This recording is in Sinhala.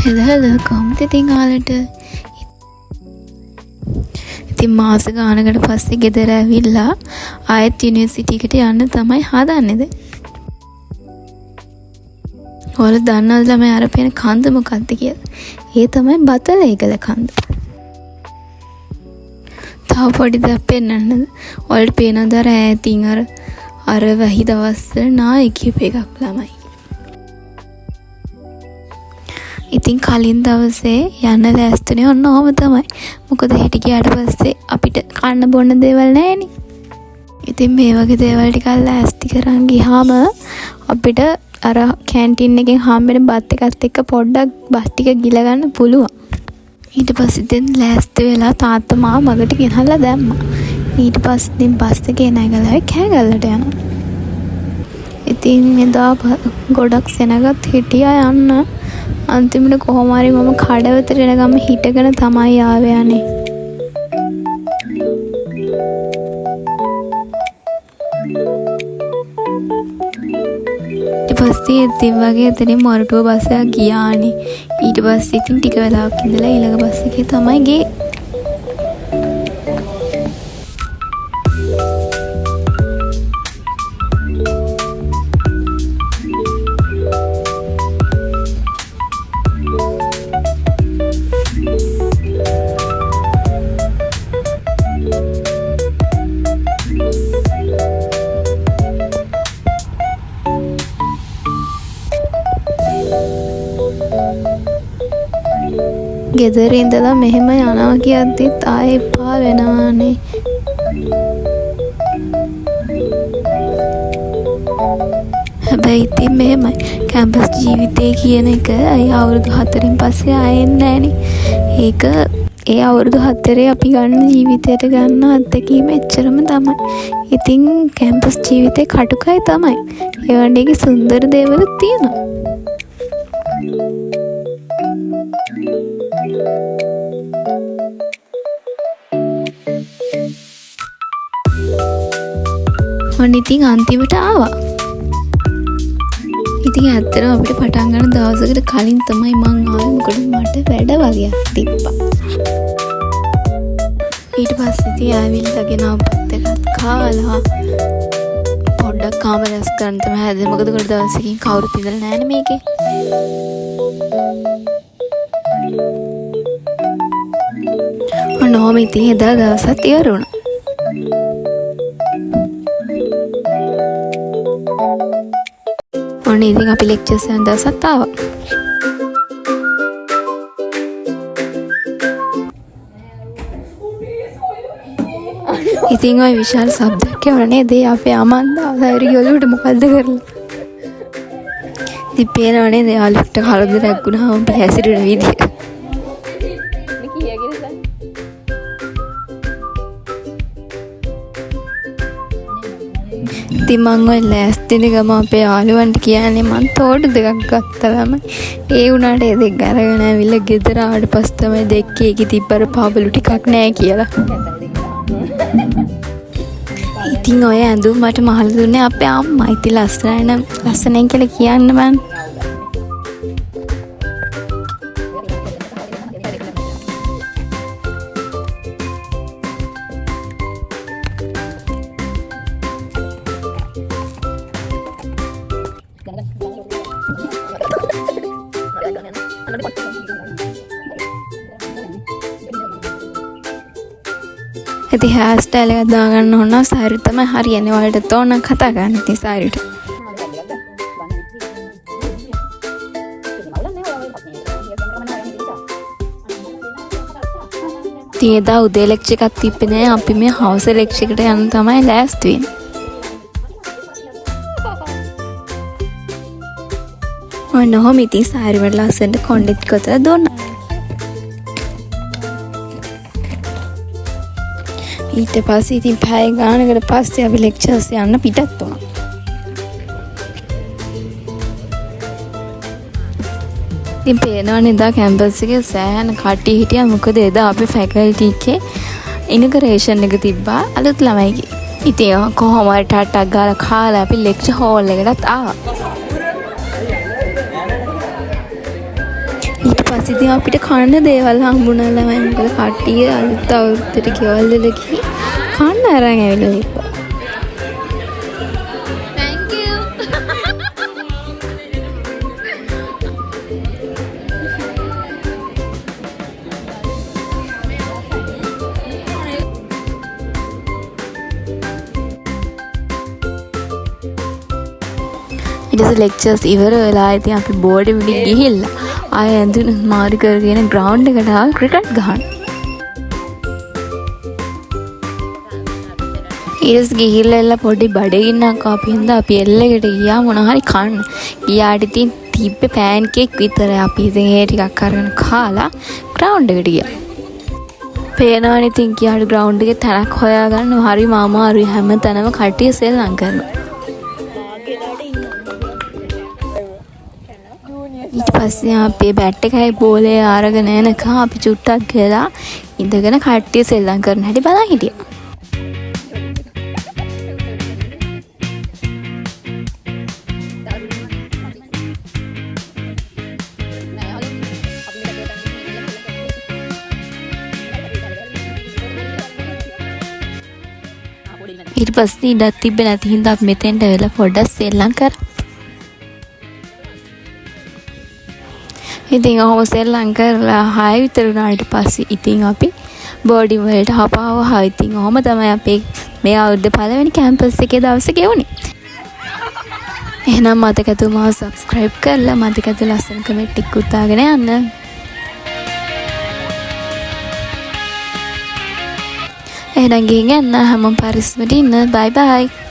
හෙළ කොහොමද ඉතින් ඔයාලට? ඉතින් මාස ගානකට පස්සේ ගෙදර ඇවිල්ලා ආයෙත් යුනිවර්සිටි එකට යන්න තමයි හදන්නේ දැන්. ඔයාලා දන්නවද ළමයි අර පේන කන්ද මොකක්ද කියලා? ඒ තමයි බතලේගල කන්ද. තව පොඩි දෙයක් පෙන්නන්නද? ඔයාලට පේනවද අර ඈතින් අර වැහි දවස්වල නායකයෙක් එකක් ළමයි. ඉතින් කලින් දවසේ යන්න ලෑස්තිනේ ඔන්න ඔහම තමයි. මොකද හෙට ගියාට පස්සේ අපිට කන්න බොන්න දේවල් නැහැනේ. ඉතින් මේ වගේ දේවල් ටිකක් ලෑස්ති කරන් ගියාම අපිට අර කැන්ටින් එකෙන් හම්බෙන බත් එකත් එක්ක පොඩ්ඩක් බත් ටික ගිල ගන්න පුළුවන්. ඊට පස්සේ දැන් ලෑස්ති වෙලා තාත්තා මාව මගට ගෙනල්ලා දැම්මා. ඊට පස්සේ දැන් බස් එකේ නැගලා කෑගල්ලට යනවා. ඉතින් එදා ගොඩක් සෙනගත් හිටියා යන්න. අන්තිමට කොහොම හරි මම කඩවතට එනගම හිටගෙන තමයි ආවේ යන්නේ. ඊට පස්සේ ඉතින් වගේ එතනින් මොරටුව බස් එක ගියානේ. ඊට පස්සේ ඉතින් ටික වෙලාවක් ඉඳලා ඊළඟ බස් එකේ තමයි ගියේ. ගෙදර ඉඳලා මෙහෙම යනවා කියද්දිත් ආයෙ එපා වෙනවානේ. හැබැයි ඉතින් මෙහෙමයි කැම්පස් ජීවිතය කියන එක අය අවුරුදු 4න් පස්සේ ආයෙන්නේ නැහනේ. ඒක ඒ අවුරුදු 4 අපි ගන්න ජීවිතයට ගන්න අත්දැකීම එච්චරම තමයි. ඉතින් කැම්පස් ජීවිතේ කටුකයි තමයි. ඒ වගේ සුන්දර දේවලුත් තියෙනවා. ඔන්න ඉතින් අන්තිමට ආවා. ඉතින් ඇත්තටම අපිට පටන් ගන්න දවසකට කලින් තමයි මං ආවේ. මොකද මට වැඩ වගේක් තිබ්බා. ඊට පස්සේ ඉතින් ආවිල්ලා ගෙනාවපත් එකත් කාලා පොඩ්ඩක් කාම රැස් ගන්න තමයි හැදෙන්නේ. මොකද ගොඩ දවසකින් කවුරුත් ඉඳලා නැහැනේ මේකේ. ඔන්නෝම ඉතින් එදා දවසත් ඉවර වුණා. ඔන්න ඉතින් අපි ලෙක්චර්ස් යන දවසත් ආවා. ඉතින් ඔය විශාල શબ્දයක් එවන නේද? අපේ අමන්දා සයිරි ඔලුවට මොකද්ද කරලා? ඉතින් පේනව නේද යාළුවට කරදරයක් වුණාම අපි හැසිරෙන විදිය. ඉතින් මං ඔය ලෑස්තින ගම අපේ යාළුවන්ට කියන්නේ මං තෝඩු දෙකක් ගත්තා ළමයි. ඒ වුණාට ඒ දෙක අරගෙන ඇවිල්ලා ගෙදර ආවට පස්සේ තමයි දෙක්කේ ඒකේ තිබ්බර පාබලු ටිකක් නැහැ කියලා. ඉතින් ඔය ඇඳුම් මට මහල දුන්නේ අපේ අම්මා. ඉතින් ලස්සනයි කියලා කියන්න බෑ. ඉතින් හෑර් ස්ටයිල් එක දාගන්න ඕන සාරි තමයි හරියන්නේ. ඔයාලට තෝරන කතා ගන්න ඉතින් සාරිට. ඉතින් එදා උදේ ලෙක්චර් එකක් තිබ්බේ නෑ. අපි මේ හවස ලෙක්චර් එකට යන්න තමයි ලෑස්ති වෙන්නේ. ඔන්නෝම ඉතින් සාරි වල ලස්සනට කොණ්ඩෙත් කොතලා දුන්නා. ඊට පස්සේ ඉතින් පැය ගානකට පස්සේ අපි ලෙක්චර්ස් යන්න පිටත් වුණා. ඉතින් පේනවනේ එදා කැම්පස් එකේ සෑහෙන කට්ටිය හිටියා. මොකද එදා අපේ ෆැකල්ටි එකේ ඉනොග්‍රේෂන් එක තිබ්බා අලුත් ළමයිගේ. ඉතින් කොහොම හරි ටට්ටක් ගාලා කාලා අපි ලෙක්චර් හෝල් එකටත් ආවා. ඊට පස්සේ ඉතින් අපිට කන්න දේවල් හම්බුණා ළමයි. මොකද කට්ටිය අලුත් අවුරුද්දට ගෙවල් වල ගිහින් කන්න අරන් ඇවිල්ලා ඉපා. Thank you. ඊට පස්සේ ලෙක්චර්ස් ඉවර වෙලා ඉතින් අපි බෝඩ් එකේ ගිහිල්ලා ආයෙ ඇඳුම් මාරු කරගෙන ග්‍රවුන්ඩ් එකට ආව ක්‍රිකට් ගහන්න. ඊස් ගිහිල්ලා පොඩි බඩගින්නක් ආපු හින්දා අපි එල්ලෙකට ගියා මොනවා හරි කන්න. ගියාට ඉතින් තිබ්බේ පෑන් කේක් විතරයි. අපි ඉතින් ඒ ටිකක් අරගෙන කාලා ග්‍රවුන්ඩ් එකට ගියා. පේනවනේ ඉතින් ගියාට ග්‍රවුන්ඩ් එකේ තැනක් හොයාගන්න හරි අමාරුයි. හැම තැනම කට්ටිය සෙල්ලම් කරනවා. ඊට පස්සේ අපි බැට් එකයි බෝලේ අරගෙන එනකම් අපි චුට්ටක් ගිහලා ඉඳගෙන කට්ටිය සෙල්ලම් කරන හැටි බලන් හිටියා. ඊට පස්සේ ඉඩක් තිබ්බේ නැති හින්දා අපි මෙතෙන්ට වෙලා පොඩ්ඩක් සෙල්ලම් කරා. ඉතින් ඔහොම සෙල්ලම් කරලා 6 විතර වුණාට පස්සේ ඉතින් අපි බෝඩින් වලට හපාවහා. ඉතින් ඔහොම තමයි අපි මේ අවුරුද්දේ පළවෙනි කැම්පස් එකේ දවසේ ගෙවුනේ. එහෙනම් මතකතු මාව සබ්ස්ක්‍රයිබ් කරලා මතකතු ලස්සන කමෙන්ට් එකක් උතාගෙන යන්න. එහෙනම් ගිහින් යන්න හැමෝම පරිස්සමට ඉන්න. බයි බයි.